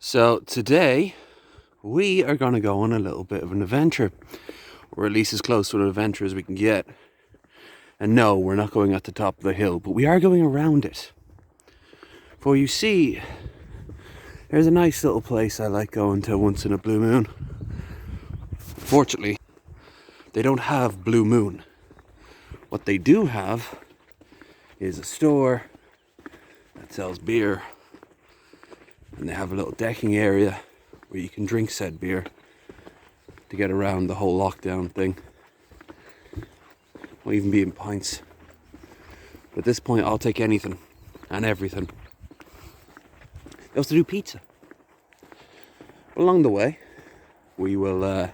So today we are going to go on a little bit of an adventure, or at least as close to an adventure as we can get. And no, we're not going at the top of the hill, but we are going around it. For you see, there's a nice little place I like going to once in a blue moon. Fortunately, they don't have Blue Moon. What they do have is a store that sells beer, and they have a little decking area where you can drink said beer to get around the whole lockdown thing. Or even be in pints. But at this point, I'll take anything and everything. They also do pizza. Along the way, we will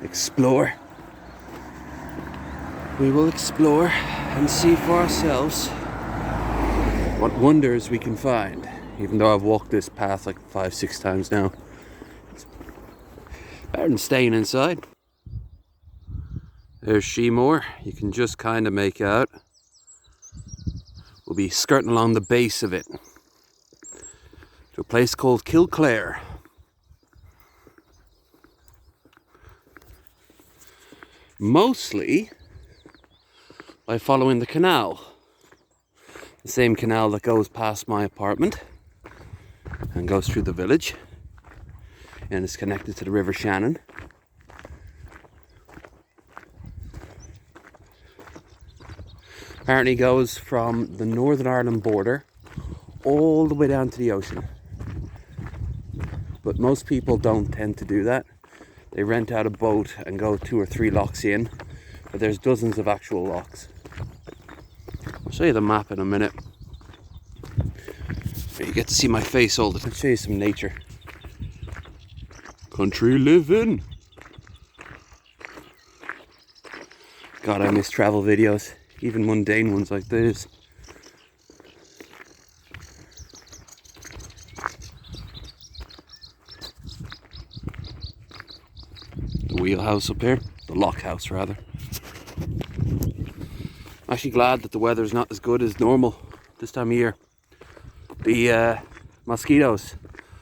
explore. We will explore and see for ourselves what wonders we can find. Even though I've walked this path like 5-6 times now, it's better than staying inside. There's Sheemore. You can just kind of make out. We'll be skirting along the base of it to a place called Kilclare. Mostly by following the canal. The same canal that goes past my apartment and goes through the village and is connected to the River Shannon. Apparently goes from the Northern Ireland border all the way down to the ocean. But most people don't tend to do that. They rent out a boat and go 2 or 3 locks in, but there's dozens of actual locks. I'll show you the map in a minute. You get to see my face all the time. I'll show you some nature. Country living. God, I miss travel videos, even mundane ones like this. The wheelhouse up here, the lock house rather. I'm actually glad that the weather's not as good as normal this time of year. The mosquitoes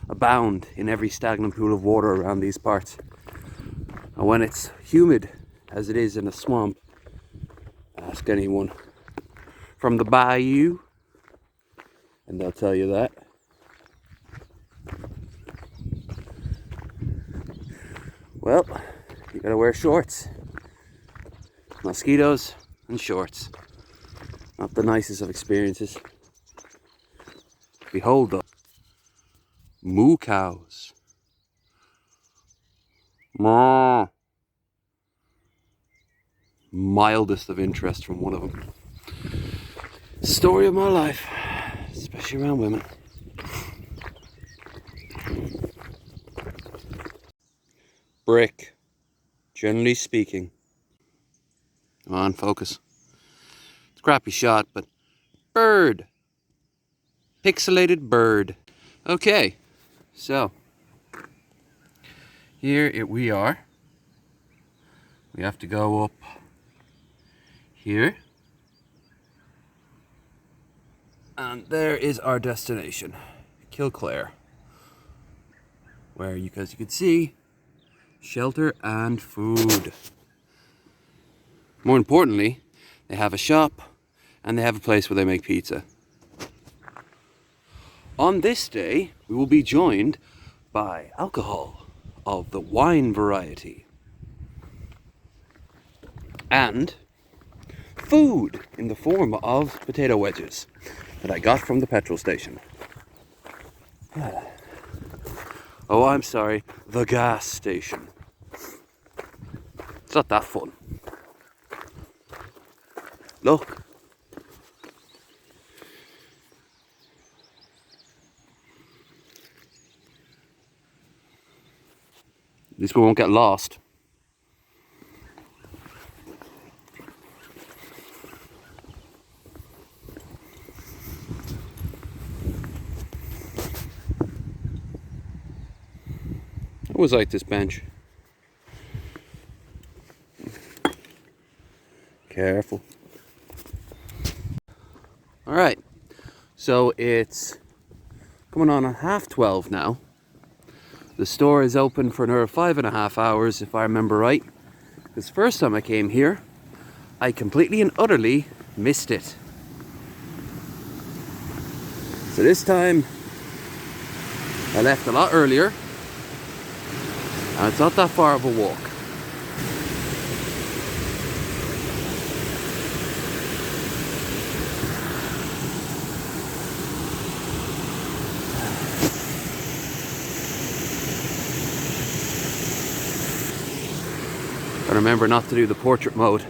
abound in every stagnant pool of water around these parts. And when it's humid, as it is in a swamp, ask anyone from the bayou and they'll tell you that. Well, you gotta wear shorts. Mosquitoes and shorts. Not the nicest of experiences. Behold though, moo cows. Moo. Mildest of interest from one of them. Story of my life, especially around women. Brick, generally speaking. Come on, focus. It's a crappy shot, but bird. Pixelated bird. Okay, so here we are. We have to go up here. And there is our destination, Kilclare. Where as you can see, shelter and food. More importantly, they have a shop and they have a place where they make pizza. On this day, we will be joined by alcohol of the wine variety and food in the form of potato wedges that I got from the petrol station. Oh, I'm sorry, the gas station. It's not that fun. Look. At least we won't get lost. I always like this bench. Careful. All right, so it's coming on at 12:30 now. The store is open for another 5.5 hours, if I remember right. Because first time I came here, I completely and utterly missed it. So this time, I left a lot earlier, and it's not that far of a walk. And remember not to do the portrait mode.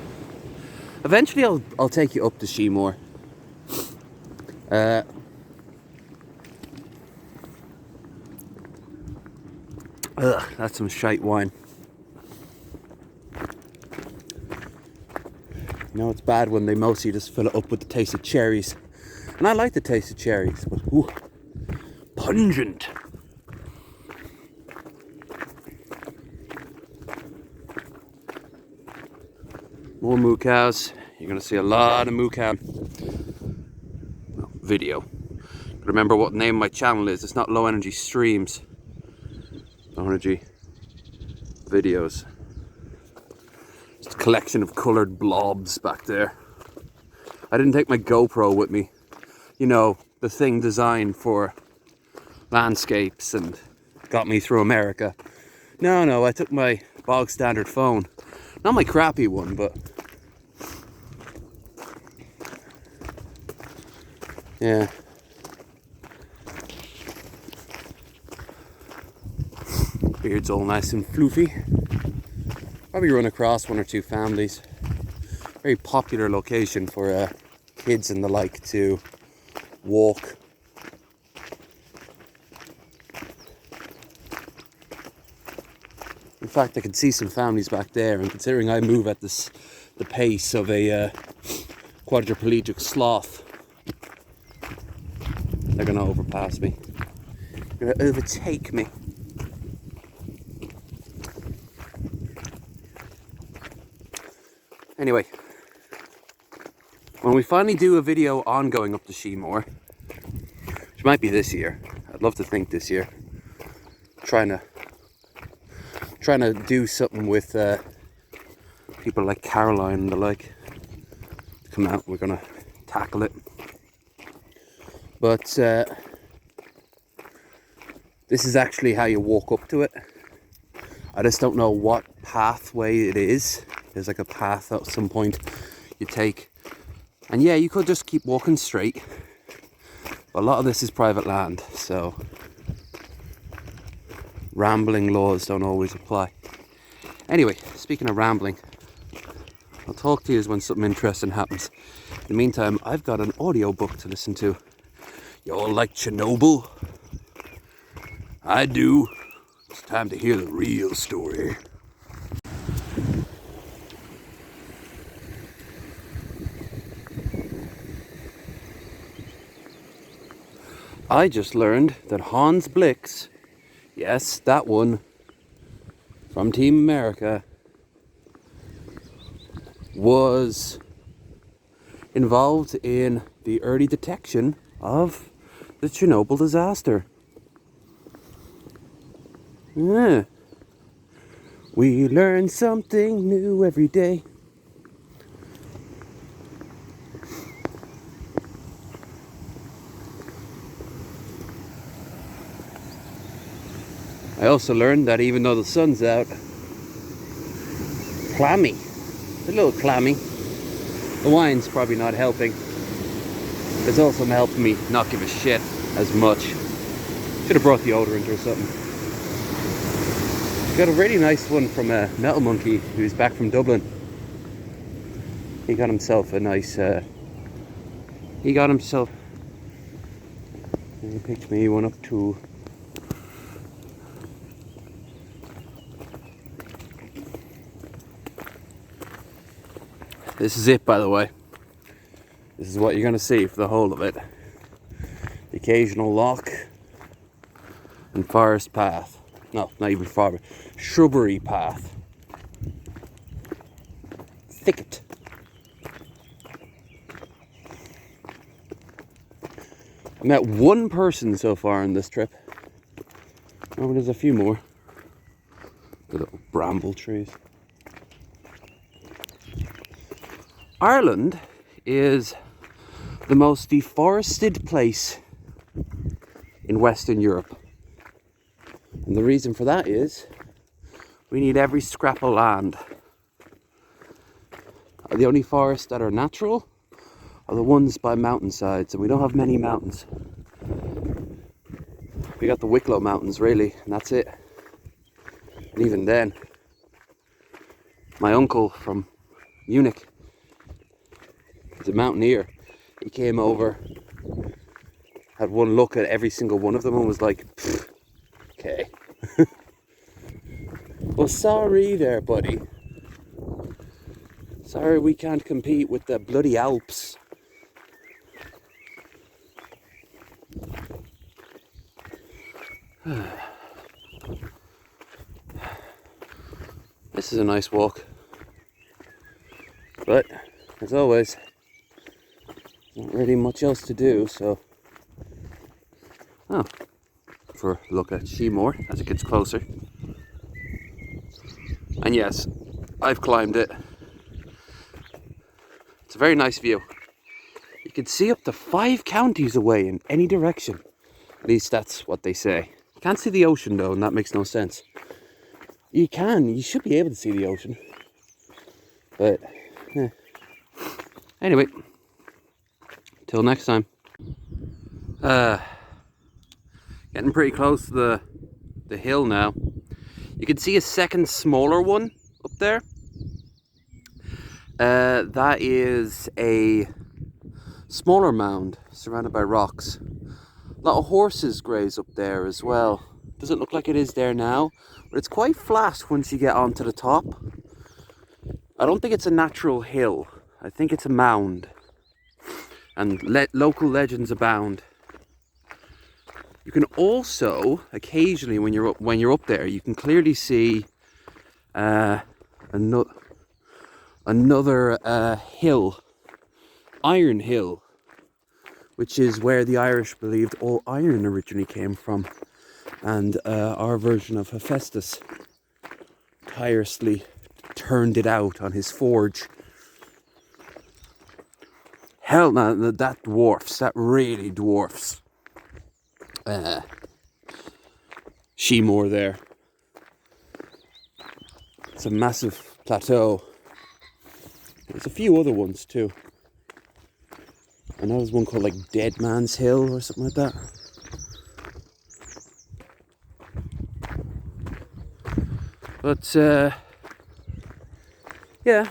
Eventually I'll take you up to Sheemore. That's some shite wine. You know, it's bad when they mostly just fill it up with the taste of cherries. And I like the taste of cherries, but ooh, pungent. More moo cows. You're going to see a lot of moo cow video. Remember what the name of my channel is. It's not Low Energy Streams. Low Energy Videos. Just a collection of coloured blobs back there. I didn't take my GoPro with me. You know, the thing designed for landscapes and got me through America. No, I took my bog standard phone. Not my crappy one, but yeah. Beard's all nice and floofy. Probably run across one or two families. Very popular location for kids and the like to walk. In fact, I can see some families back there, and considering I move at the pace of a quadriplegic sloth, they're going to overpass me. They're going to overtake me. Anyway, when we finally do a video on going up to Sheemore, which might be this year, I'd love to think this year, trying to do something with people like Caroline and the like. Come out, we're gonna tackle it. But this is actually how you walk up to it. I just don't know what pathway it is. There's like a path at some point you take. And yeah, you could just keep walking straight. But a lot of this is private land, so rambling laws don't always apply. Anyway, speaking of rambling, I'll talk to you when something interesting happens. In the meantime, I've got an audiobook to listen to. You all like Chernobyl? I do. It's time to hear the real story. I just learned that Hans Blix, yes, that one, from Team America, was involved in the early detection of the Chernobyl disaster. Yeah. We learn something new every day. I also learned that even though the sun's out, clammy, a little clammy. The wine's probably not helping. It's also helping me not give a shit as much. Should have brought deodorant or something. Got a really nice one from a Metal Monkey who's back from Dublin. He got himself a nice, he picked me one up too. This is it, by the way. This is what you're going to see for the whole of it. The occasional loch and forest path. No, not even forest. Shrubbery path. Thicket. I met one person so far on this trip. Oh, there's a few more. The little bramble trees. Ireland is the most deforested place in Western Europe. And the reason for that is we need every scrap of land. The only forests that are natural are the ones by mountainsides, and we don't have many mountains. We got the Wicklow Mountains really, and that's it. And even then, my uncle from Munich, he's a mountaineer. He came over, had one look at every single one of them and was like, okay. Well, sorry there, buddy. Sorry we can't compete with the bloody Alps. This is a nice walk. But, as always, not really much else to do, so... Oh, for a look at Sheemore as it gets closer. And yes, I've climbed it. It's a very nice view. You can see up to 5 counties away in any direction. At least that's what they say. You can't see the ocean though, and that makes no sense. You should be able to see the ocean. But, anyway, till next time. Getting pretty close to the hill now. You can see a second smaller one up there. That is a smaller mound surrounded by rocks. A lot of horses graze up there as well. Doesn't look like it is there now, but it's quite flat once you get onto the top. I don't think it's a natural hill. I think it's a mound. And local legends abound. You can also, occasionally when you're up there, you can clearly see another hill, Iron Hill, which is where the Irish believed all iron originally came from, and our version of Hephaestus tirelessly turned it out on his forge. Hell, man, that dwarfs. That really dwarfs Sheemore there. It's a massive plateau. There's a few other ones too. I know there's one called like Dead Man's Hill or something like that. But yeah,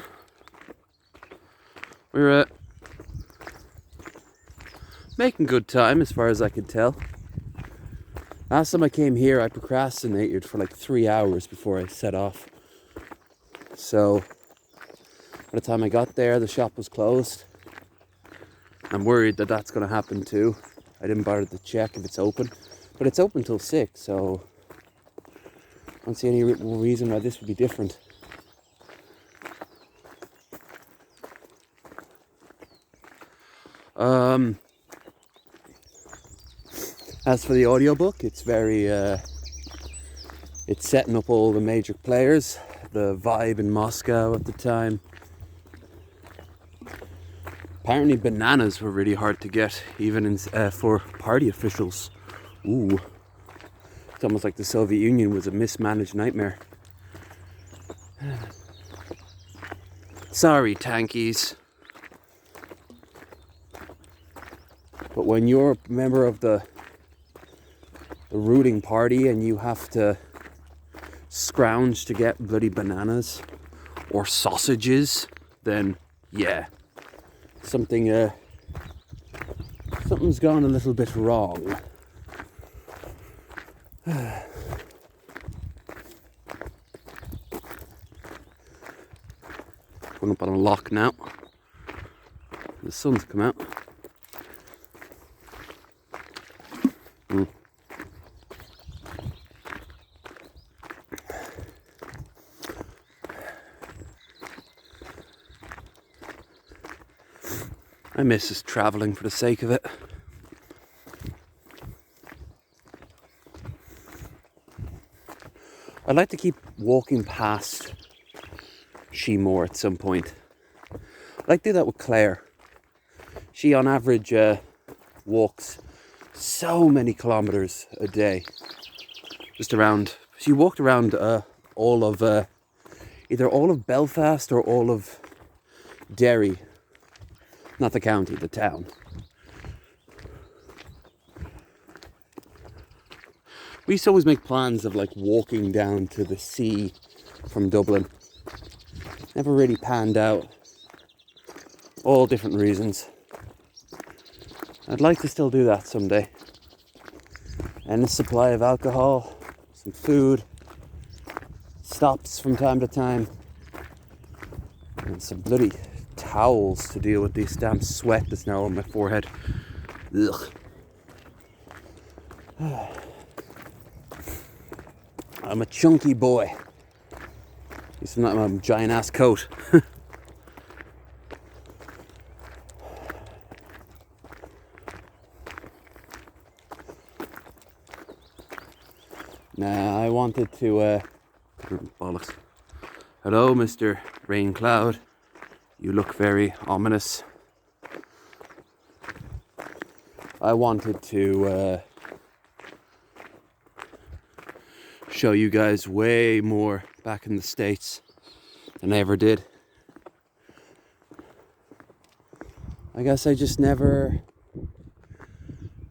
we're making good time as far as I can tell. Last time I came here, I procrastinated for like 3 hours before I set off. So by the time I got there, the shop was closed. I'm worried that that's going to happen too. I didn't bother to check if it's open, but it's open till 6, so I don't see any reason why this would be different. As for the audiobook, it's very, it's setting up all the major players, the vibe in Moscow at the time. Apparently bananas were really hard to get, even for party officials. Ooh. It's almost like the Soviet Union was a mismanaged nightmare. Sorry, tankies. But when you're a member of the rooting party and you have to scrounge to get bloody bananas or sausages, then yeah, something's gone a little bit wrong. Going up on a lock now. The sun's come out. I miss just travelling for the sake of it. I'd like to keep walking past Sheemore at some point. I'd like to do that with Claire. She on average walks so many kilometers a day. Just around, she walked around all of, either all of Belfast or all of Derry. Not the county, the town. We used to always make plans of like walking down to the sea from Dublin. Never really panned out. All different reasons. I'd like to still do that someday. And a supply of alcohol, some food, stops from time to time, and some bloody towels to deal with this damn sweat that's now on my forehead. Ugh. I'm a chunky boy. It's not my giant ass coat. Nah, I wanted to bollocks. Hello, Mr. Rain Cloud. You look very ominous. I wanted to show you guys way more back in the States than I ever did. I guess I just never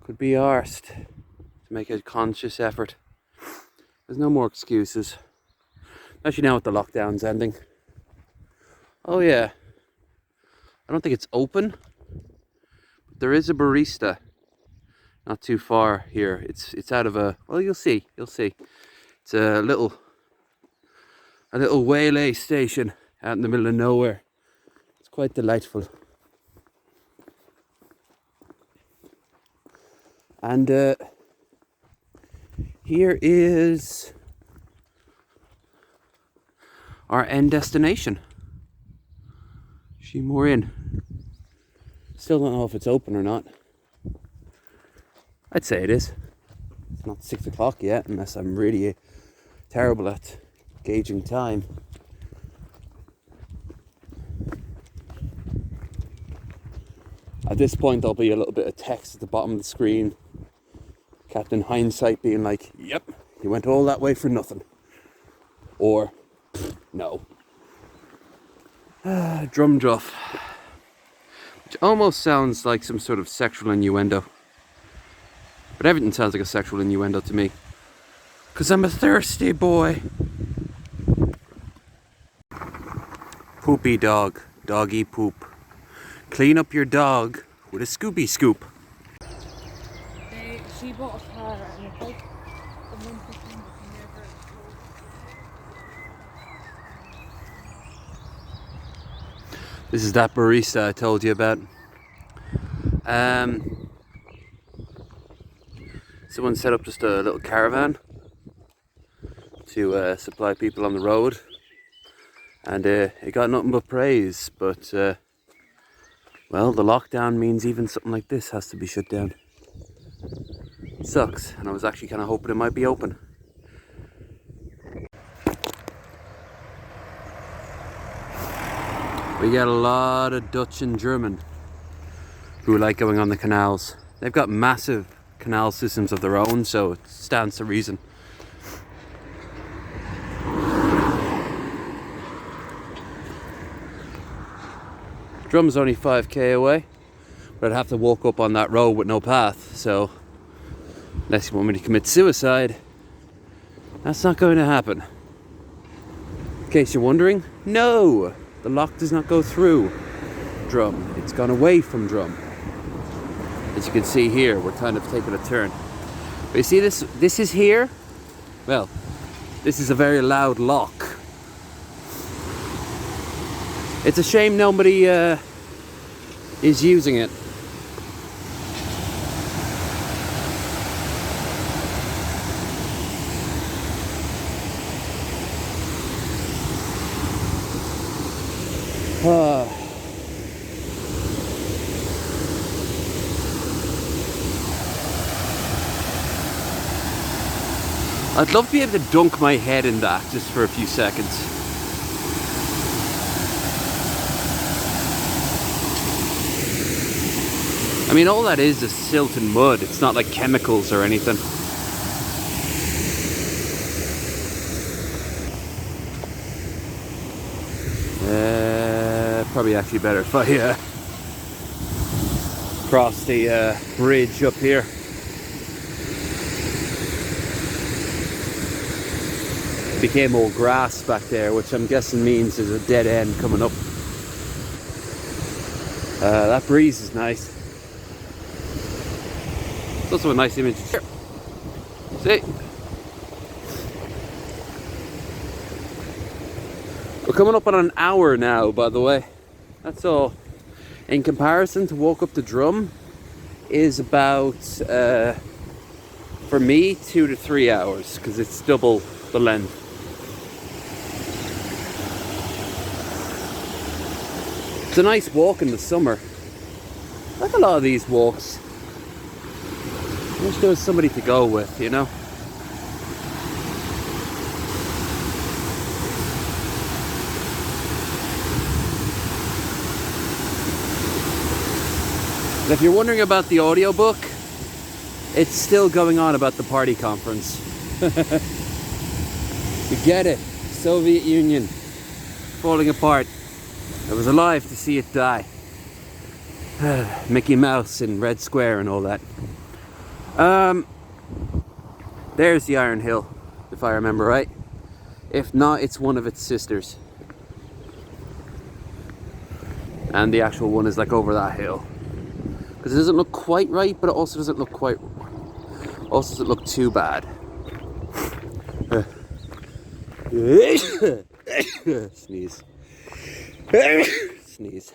could be arsed to make a conscious effort. There's no more excuses. Especially now with the lockdowns ending. Oh yeah. I don't think it's open. But there is a barista not too far here. It's out of a, well, you'll see. It's a little waylay station out in the middle of nowhere. It's quite delightful. And here is our end destination, Sheemore Inn. Still don't know if it's open or not. I'd say it is. It's not 6 o'clock yet, unless I'm really terrible at gauging time. At this point, there'll be a little bit of text at the bottom of the screen. Captain Hindsight being like, yep, you went all that way for nothing. Or, no. Drum druff. Which almost sounds like some sort of sexual innuendo. But everything sounds like a sexual innuendo to me. 'Cause I'm a thirsty boy. Poopy dog. Doggy poop. Clean up your dog with a Scooby Scoop. She bought a car and it's like the 1% never. This is that barista I told you about. Someone set up just a little caravan to supply people on the road, and it got nothing but praise. But well, the lockdown means even something like this has to be shut down. Sucks, and I was actually kind of hoping it might be open. We get a lot of Dutch and German who like going on the canals. They've got massive canal systems of their own, so it stands to reason. Drum's only 5k away, but I'd have to walk up on that road with no path, so unless you want me to commit suicide, that's not going to happen. In case you're wondering, no! The lock does not go through Drum, it's gone away from Drum. As you can see here, we're kind of taking a turn. But you see this is here? Well, this is a very loud lock. It's a shame nobody is using it. I'd love to be able to dunk my head in that just for a few seconds. I mean, all that is silt and mud. It's not like chemicals or anything. Probably actually better if I cross the bridge up here. Became all grass back there, which I'm guessing means there's a dead end coming up. That breeze is nice. It's also a nice image. Here. See? We're coming up on an hour now, by the way. That's all. In comparison to walk up the Drum is about, for me, 2 to 3 hours, because it's double the length. It's a nice walk in the summer. I like a lot of these walks. I wish there was somebody to go with, you know? And if you're wondering about the audiobook, it's still going on about the party conference. You get it. Soviet Union falling apart. I was alive to see it die. Mickey Mouse in Red Square and all that. There's the Iron Hill, if I remember right. If not, it's one of its sisters. And the actual one is like over that hill. Because it doesn't look quite right, but it also doesn't look quite... also doesn't look too bad. Sneeze. Sneeze.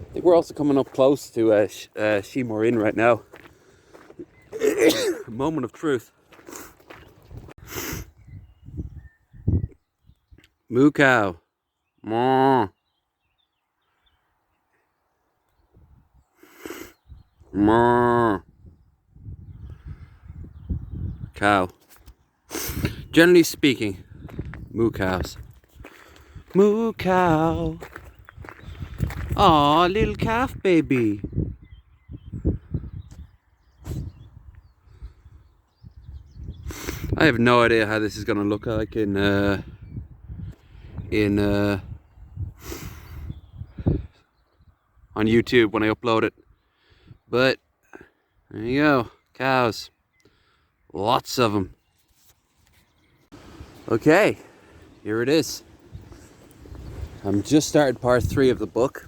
I think we're also coming up close to Sheemore Inn right now. Moment of truth. Moo cow. Moo. Moo. Cow. Generally speaking, moo cows. Moo cow. Aw, little calf baby. I have no idea how this is gonna look like in on YouTube when I upload it. But there you go, cows. Lots of them. Okay, here it is. I'm just started part 3 of the book.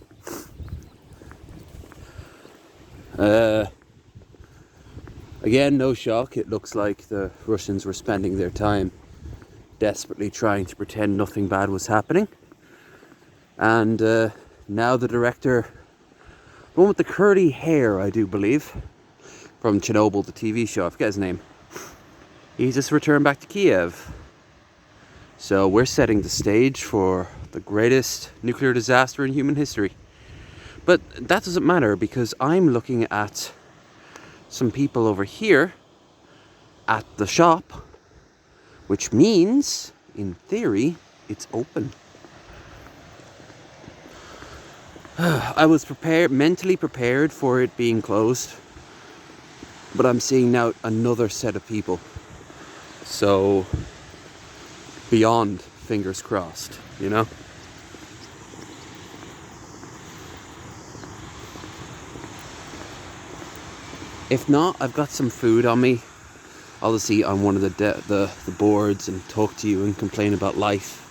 Again, no shock. It looks like the Russians were spending their time desperately trying to pretend nothing bad was happening. And now the director, the one with the curly hair, I do believe, from Chernobyl, the TV show, I forget his name, he just returned back to Kiev. So we're setting the stage for the greatest nuclear disaster in human history. But that doesn't matter, because I'm looking at some people over here at the shop, which means, in theory, it's open. I was mentally prepared for it being closed, but I'm seeing now another set of people. So, beyond fingers crossed, you know? If not, I've got some food on me. I'll just eat on one of the boards and talk to you and complain about life.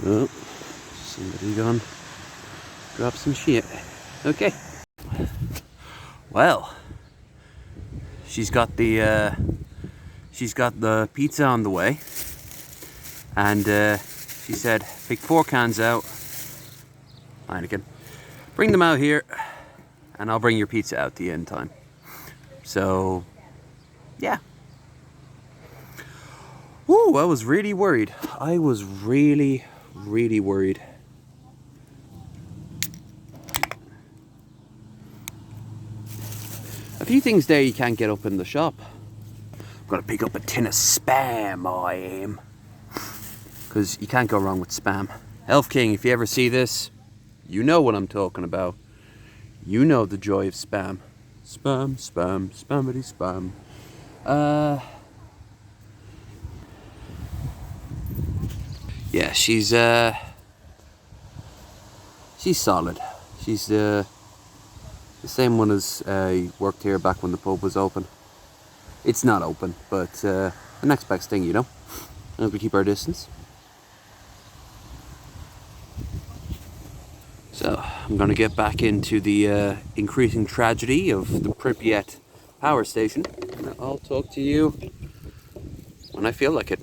Oh, somebody gone grab some shit. Okay. Well, she's got the pizza on the way, and she said, "Pick 4 cans out, Heineken. Bring them out here, and I'll bring your pizza out the end time." So, yeah. Ooh, I was really worried. I was really worried few things there you can't get up in the shop. I'm gonna pick up a tin of Spam, I am. Because you can't go wrong with Spam. Elf King, if you ever see this, you know what I'm talking about. You know the joy of Spam. Spam, spam, spammity spam. Yeah, she's solid. She's the same one as worked here back when the pub was open. It's not open, but the next best thing, you know. And we keep our distance. So I'm gonna get back into the increasing tragedy of the Pripyat power station. And I'll talk to you when I feel like it.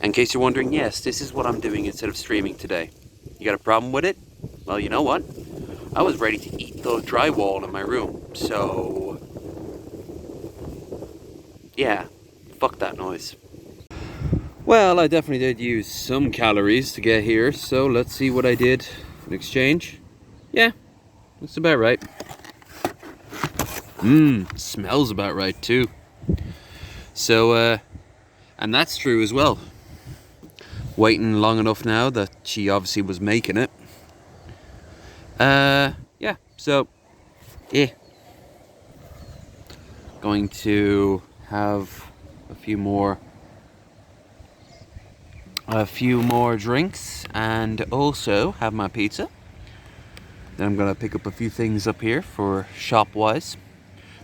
In case you're wondering, yes, this is what I'm doing instead of streaming today. You got a problem with it? Well, you know what? I was ready to eat the drywall in my room, so yeah, fuck that noise. Well, I definitely did use some calories to get here, so let's see what I did in exchange. Yeah, looks about right. Smells about right too. So, and that's true as well. Waiting long enough now that she obviously was making it. Yeah, so, yeah. Going to have a few more drinks and also have my pizza. Then I'm gonna pick up a few things up here for shop-wise.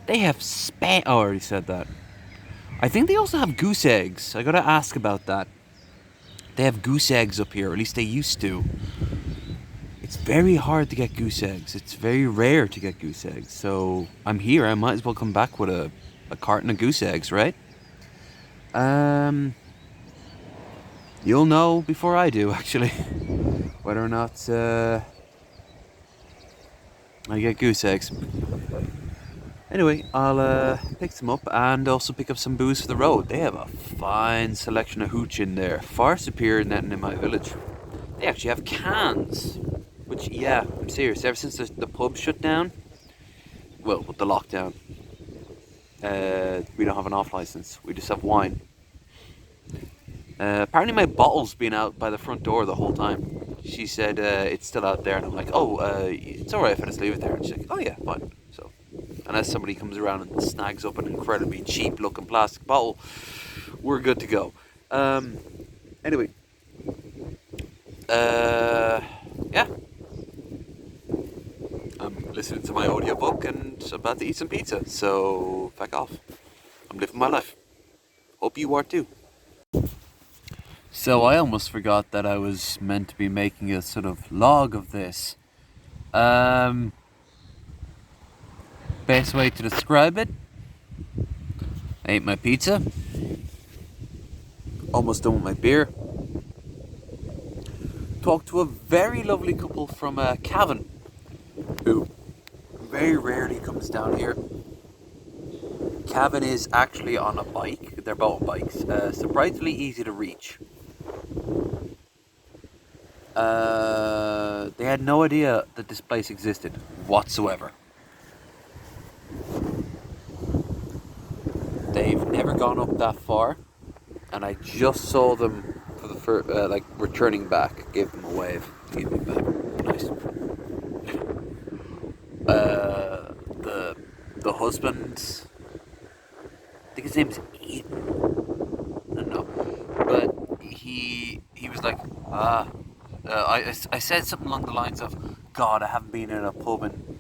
They have spam. Oh, I already said that. I think they also have goose eggs. I gotta ask about that. They have goose eggs up here, or at least they used to. It's very hard to get goose eggs. It's very rare to get goose eggs. So I'm here. I might as well come back with a carton of goose eggs, right? You'll know before I do, actually, whether or not I get goose eggs. Anyway, I'll pick some up and also pick up some booze for the road. They have a fine selection of hooch in there, far superior than in my village. They actually have cans, which, yeah, I'm serious. Ever since the pub shut down, well, with the lockdown, we don't have an off license. We just have wine. Apparently my bottle's been out by the front door the whole time. She said it's still out there, and I'm like, oh, it's alright if I just leave it there. And she's like, oh yeah, fine. So, unless somebody comes around and snags up an incredibly cheap looking plastic bottle, we're good to go. Anyway, yeah. I'm listening to my audiobook and about to eat some pizza, so fuck off. I'm living my life. Hope you are too. So I almost forgot that I was meant to be making a sort of log of this. Best way to describe it: I ate my pizza, almost done with my beer, talked to a very lovely couple from Cavan, who very rarely comes down here. Cavan is actually on a bike. They're both bikes. Surprisingly easy to reach. They had no idea that this place existed whatsoever. They've never gone up that far, and I just saw them for the first, like returning back. Gave them a wave. Gave me back. Nice. The husband, I think his name is Ethan. I don't know, but he was like, I said something along the lines of, God, I haven't been in a pub in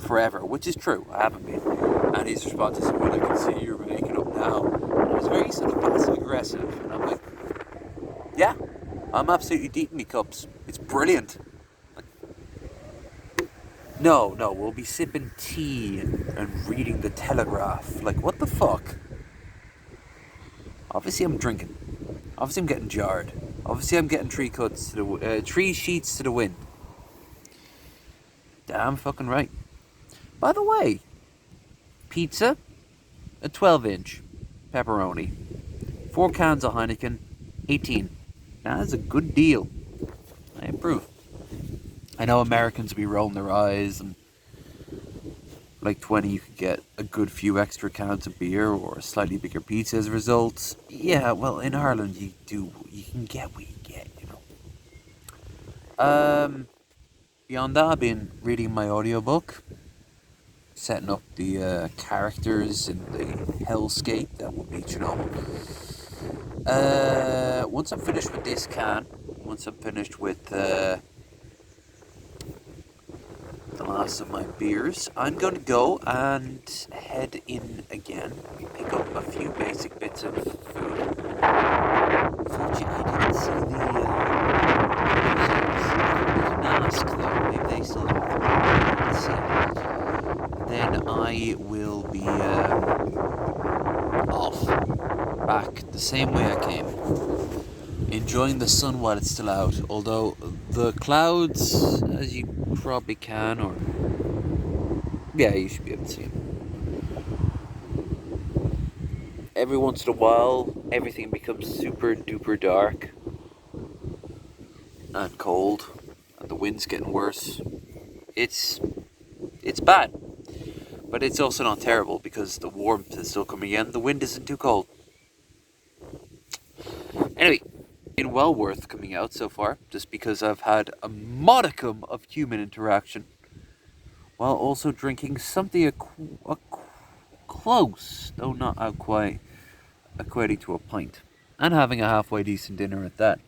forever, which is true, I haven't been. And his response is, well, I can see you're making up now. And it was very sort of passive aggressive, and I'm like, yeah, I'm absolutely deep in me cups. It's brilliant. Like, no, we'll be sipping tea and reading the Telegraph. Like, what the fuck? Obviously I'm drinking. Obviously I'm getting jarred. Obviously I'm getting 3 sheets to the wind. Damn fucking right. By the way, pizza, a 12-inch, pepperoni, 4 cans of Heineken, 18. That is a good deal. I approve. I know Americans will be rolling their eyes and like 20, you could get a good few extra cans of beer or a slightly bigger pizza as a result. Yeah, well, in Ireland, you can get what you get, you know. Beyond that, I've been reading my audiobook, setting up the characters in the hellscape that will be Chernobyl. Once I'm finished with this can, once I'm finished with the last of my beers, I'm going to go and head in again, pick up a few basic bits of food. Unfortunately, I didn't see the mask though. Maybe they still have them. Let's see. Then I will be off back the same way I came, enjoying the sun while it's still out. Although the clouds, as you probably can, or yeah, you should be able to see them. Every once in a while, everything becomes super duper dark and cold, and the wind's getting worse. It's bad, but it's also not terrible because the warmth is still coming in. The wind isn't too cold. Anyway, been well worth coming out so far, just because I've had a modicum of human interaction, while also drinking something close, though not quite equating to a pint, and having a halfway decent dinner at that.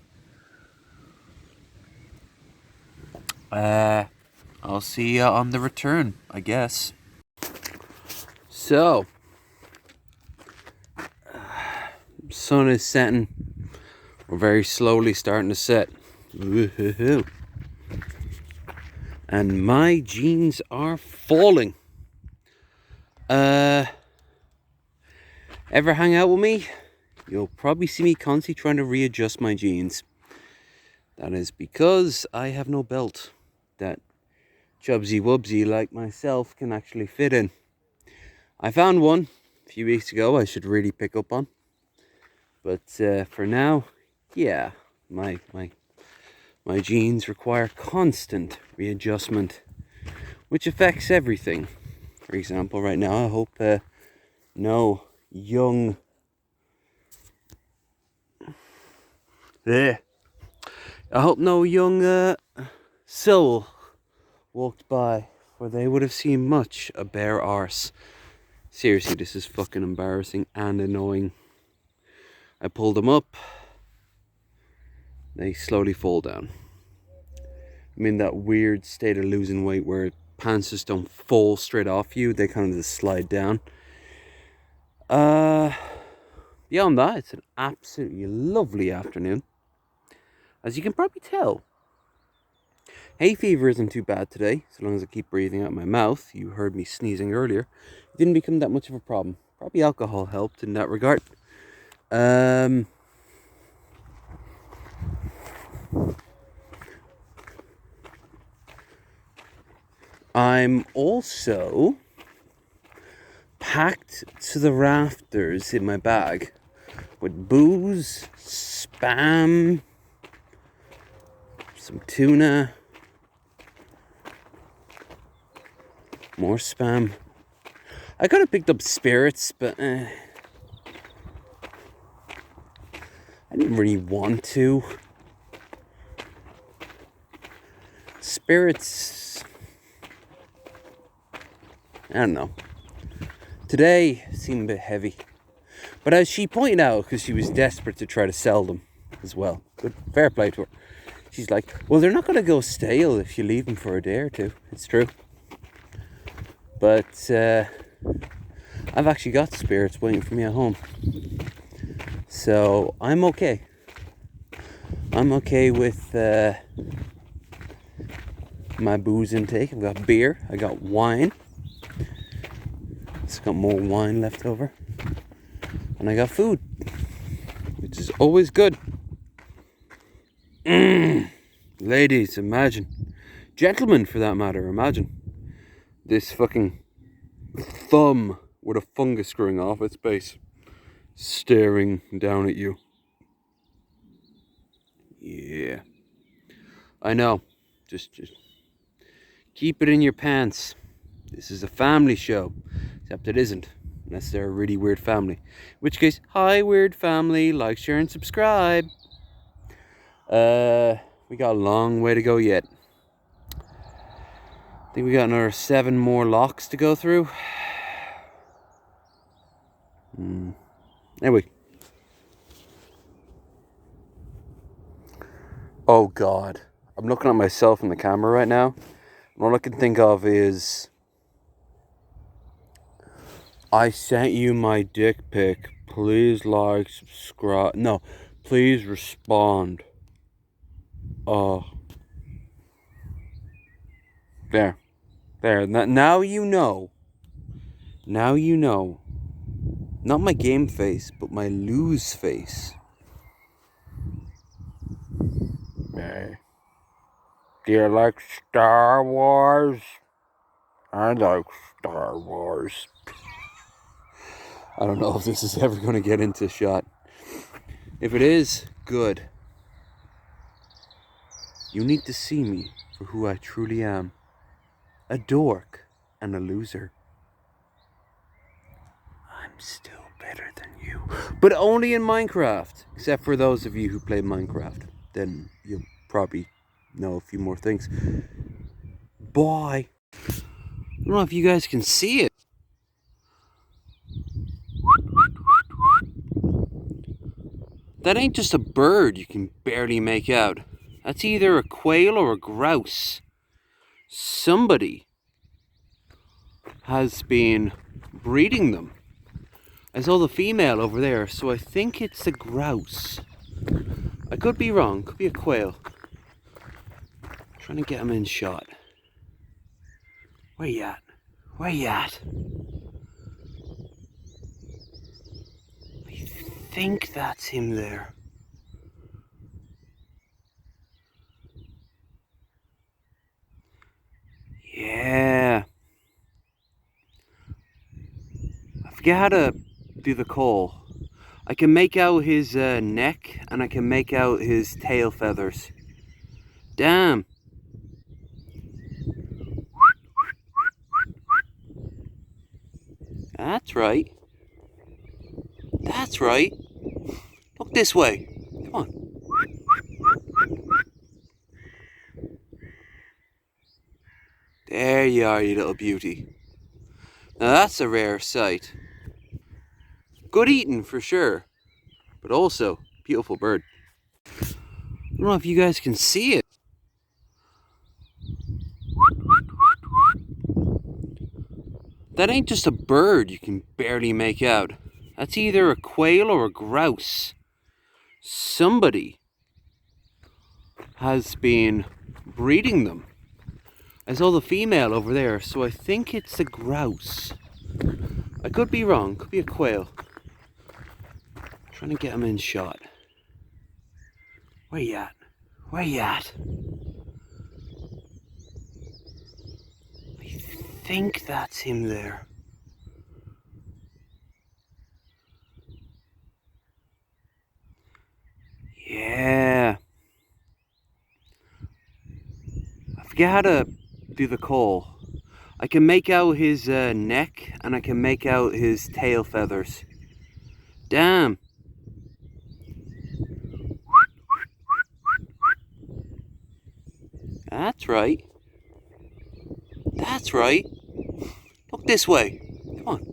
I'll see you on the return, I guess. So, sun is setting. We're very slowly starting to set. Woo-hoo-hoo. And my jeans are falling. Ever hang out with me? You'll probably see me constantly trying to readjust my jeans. That is because I have no belt that Chubsy Wubsy like myself can actually fit in. I found one a few weeks ago I should really pick up on. But for now, yeah, my jeans require constant readjustment, which affects everything. For example, right now I hope no young soul walked by, for they would have seen much a bare arse. Seriously, this is fucking embarrassing and annoying. I pull them up, they slowly fall down. I'm in that weird state of losing weight where pants just don't fall straight off you, they kind of just slide down. Beyond that, it's an absolutely lovely afternoon. As you can probably tell, hay fever isn't too bad today, so long as I keep breathing out my mouth. You heard me sneezing earlier. It didn't become that much of a problem. Probably alcohol helped in that regard. I'm also packed to the rafters in my bag with booze, spam, some tuna, more spam. I could have picked up spirits, but I didn't really want to. Spirits, I don't know. Today seemed a bit heavy. But as she pointed out, because she was desperate to try to sell them as well. Good, fair play to her. She's like, well, they're not going to go stale if you leave them for a day or two. It's true. But I've actually got spirits waiting for me at home. So I'm okay. I'm okay with my booze intake. I've got beer. I got wine. It's got more wine left over. And I got food, which is always good. Ladies, imagine. Gentlemen, for that matter, imagine. This fucking thumb with a fungus growing off its base, staring down at you. Yeah. I know. Just keep it in your pants. This is a family show, except it isn't, unless they're a really weird family. In which case, hi weird family, like, share and subscribe. We got a long way to go yet. I think we got another 7 more locks to go through. Anyway. Oh God, I'm looking at myself in the camera right now. And all I can think of is, I sent you my dick pic. Please like, subscribe. No, please respond. Oh. There. Now you know. Now you know. Not my game face, but my lose face. Hey. Do you like Star Wars? I like Star Wars. I don't know if this is ever going to get into shot. If it is, good. You need to see me for who I truly am. A dork and a loser. I'm still better than you. But only in Minecraft. Except for those of you who play Minecraft. Then you'll probably know a few more things. Bye. I don't know if you guys can see it. That ain't just a bird you can barely make out. That's either a quail or a grouse. Somebody has been breeding them. I saw the female over there, so I think it's a grouse. I could be wrong, could be a quail. I'm trying to get him in shot. Where you at? Where you at? I think that's him there. Yeah. I forget how to do the call. I can make out his neck and I can make out his tail feathers. Damn. That's right. That's right. Look this way. Come on. There you are, you little beauty. Now that's a rare sight. Good eating for sure, but also beautiful bird. I don't know if you guys can see it. That ain't just a bird you can barely make out. That's either a quail or a grouse. Somebody has been breeding them. I saw the female over there, so I think it's a grouse. I could be wrong, could be a quail. I'm trying to get him in shot. Where you at? Where you at? I think that's him there. Yeah. I forget how to do the call. I can make out his neck and I can make out his tail feathers. Damn. That's right. That's right. Look this way. Come on.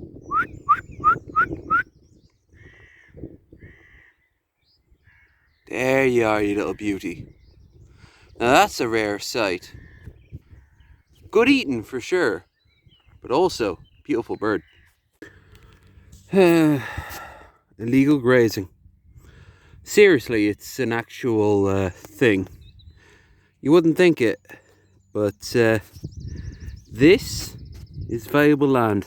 There you are, you little beauty. Now that's a rare sight. Good eating for sure, but also beautiful bird. Illegal grazing. Seriously, it's an actual thing. You wouldn't think it, but this is valuable land.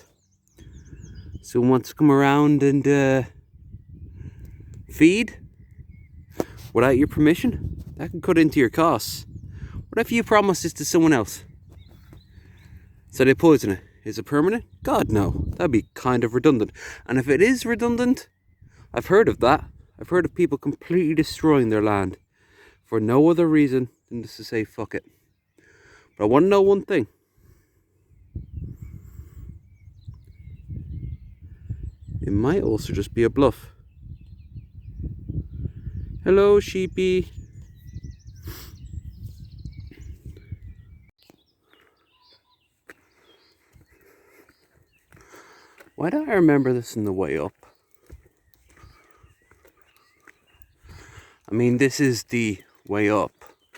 Someone wants to come around and feed without your permission, that can cut into your costs. What if you promise this to someone else? So they poison it. Is it permanent? God, no. That'd be kind of redundant. And if it is redundant, I've heard of that. I've heard of people completely destroying their land for no other reason than just to say fuck it. But I want to know one thing. It might also just be a bluff. Hello, sheepy. Why do I remember this on the way up? I mean, this is the way up.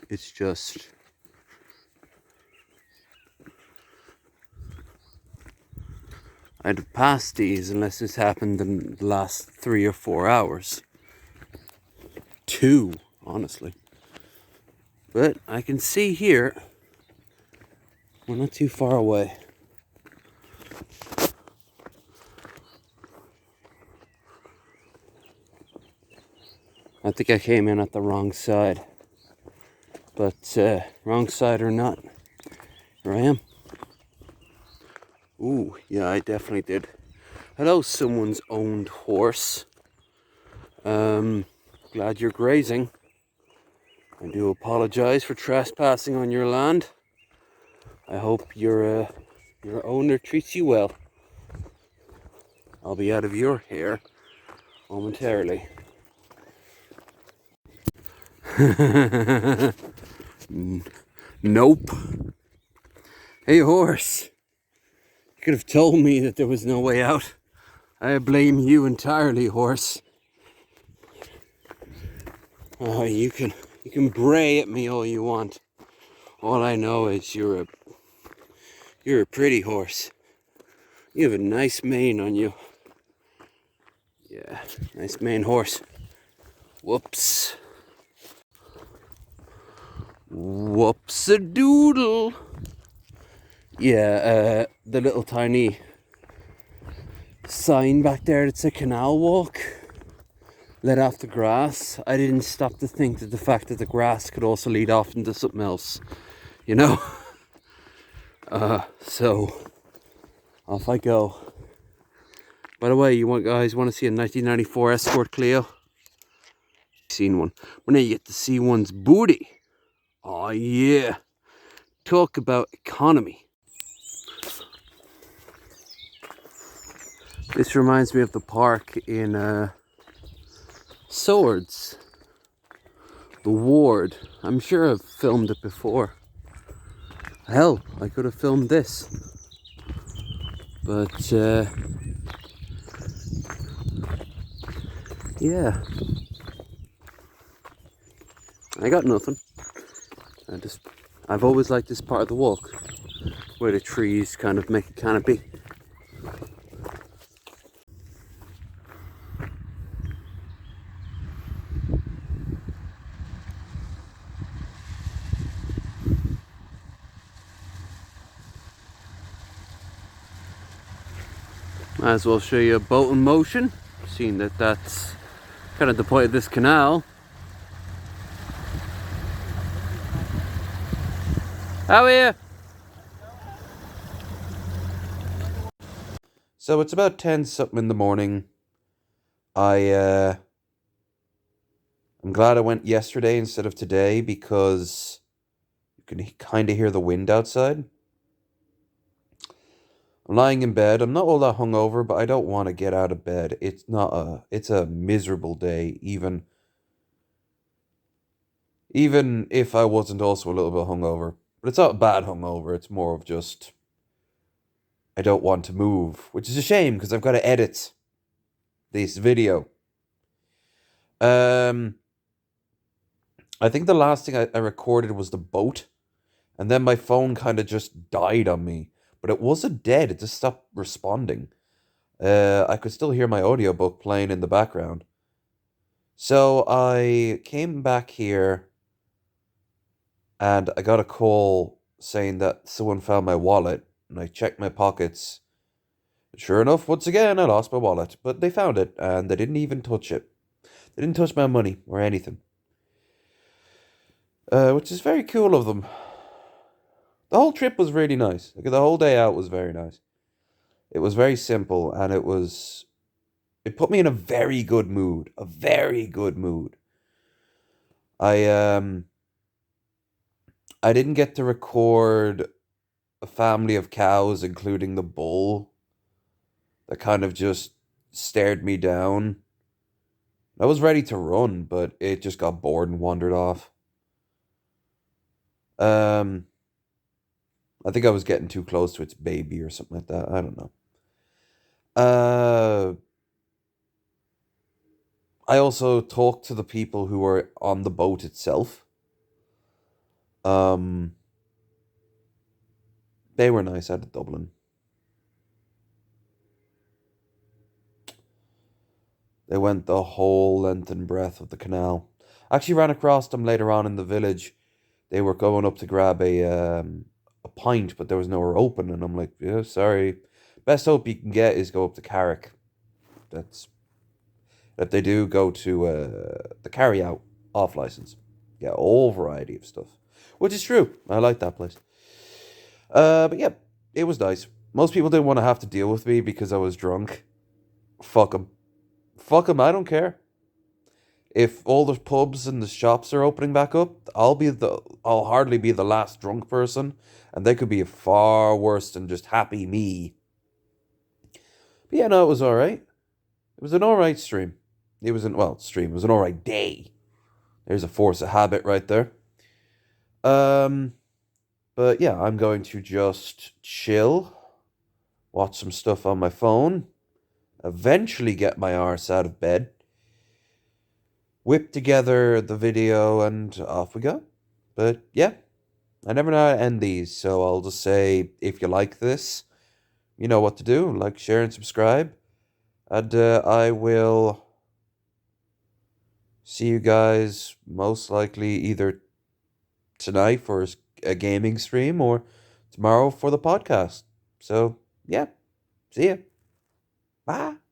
It's just... I'd have passed these unless this happened in the last 3 or 4 hours. 2, honestly. But I can see here, we're not too far away. I think I came in at the wrong side. But wrong side or not, here I am. Ooh, yeah, I definitely did. Hello, someone's owned horse. Glad you're grazing. I do apologize for trespassing on your land. I hope your owner treats you well. I'll be out of your hair momentarily. Nope. Hey, horse. You could have told me that there was no way out. I blame you entirely, horse. Oh, you can bray at me all you want. All I know is you're a pretty horse. You have a nice mane on you. Yeah, nice mane horse. Whoops. Whoops-a-doodle. Yeah, the little tiny sign back there, it's a canal walk. Let off the grass. I didn't stop to think that the fact that the grass could also lead off into something else. You know? So off I go. By the way, you guys want to see a 1994 Escort Clio? Seen one. When you get to see one's booty. Oh yeah. Talk about economy. This reminds me of the park in Swords. The Ward. I'm sure I've filmed it before. Hell, I could have filmed this. But yeah. I got nothing. I've always liked this part of the walk where the trees kind of make a canopy. Might as well show you a boat in motion, seeing that that's kind of the point of this canal. How are you? So it's about 10 something in the morning. I'm glad I went yesterday instead of today because you can kind of hear the wind outside. I'm lying in bed. I'm not all that hungover, but I don't want to get out of bed. It's a miserable day, even if I wasn't also a little bit hungover. But it's not bad hungover. It's more of just I don't want to move, which is a shame because I've got to edit this video. I think the last thing I recorded was the boat, and then my phone kind of just died on me. But it wasn't dead, it just stopped responding. I could still hear my audiobook playing in the background. So I came back here and I got a call saying that someone found my wallet, and I checked my pockets. Sure enough, once again, I lost my wallet, but they found it and they didn't even touch it. They didn't touch my money or anything. Which is very cool of them. The whole trip was really nice. Like, the whole day out was very nice. It was very simple, and it put me in a very good mood. A very good mood. I didn't get to record a family of cows, including the bull, that kind of just stared me down. I was ready to run, but it just got bored and wandered off. Um, I think I was getting too close to its baby or something like that. I don't know. Uh, I also talked to the people who were on the boat itself. Um, they were nice out of Dublin. They went the whole length and breadth of the canal. I actually ran across them later on in the village. They were going up to grab a pint, but there was nowhere open, and I'm like, yeah, sorry. Best hope you can get is go up to Carrick. That's if they do go to the carry out off license. Yeah, all variety of stuff, which is true. I like that place. But yeah, it was nice. Most people didn't want to have to deal with me because I was drunk. Fuck them. Fuck them. I don't care. If all the pubs and the shops are opening back up, I'll hardly be the last drunk person, and they could be far worse than just happy me. But yeah, no, it was all right. It was an all right stream. It was an well stream. It was an all right day. There's a force of habit right there. Um, but yeah, I'm going to just chill, watch some stuff on my phone, eventually get my arse out of bed, whip together the video, and off we go. But yeah, I never know how to end these, so I'll just say if you like this, you know what to do. Like, share, and subscribe. And I will see you guys most likely either tonight for a gaming stream or tomorrow for the podcast. So, yeah, see ya. Bye.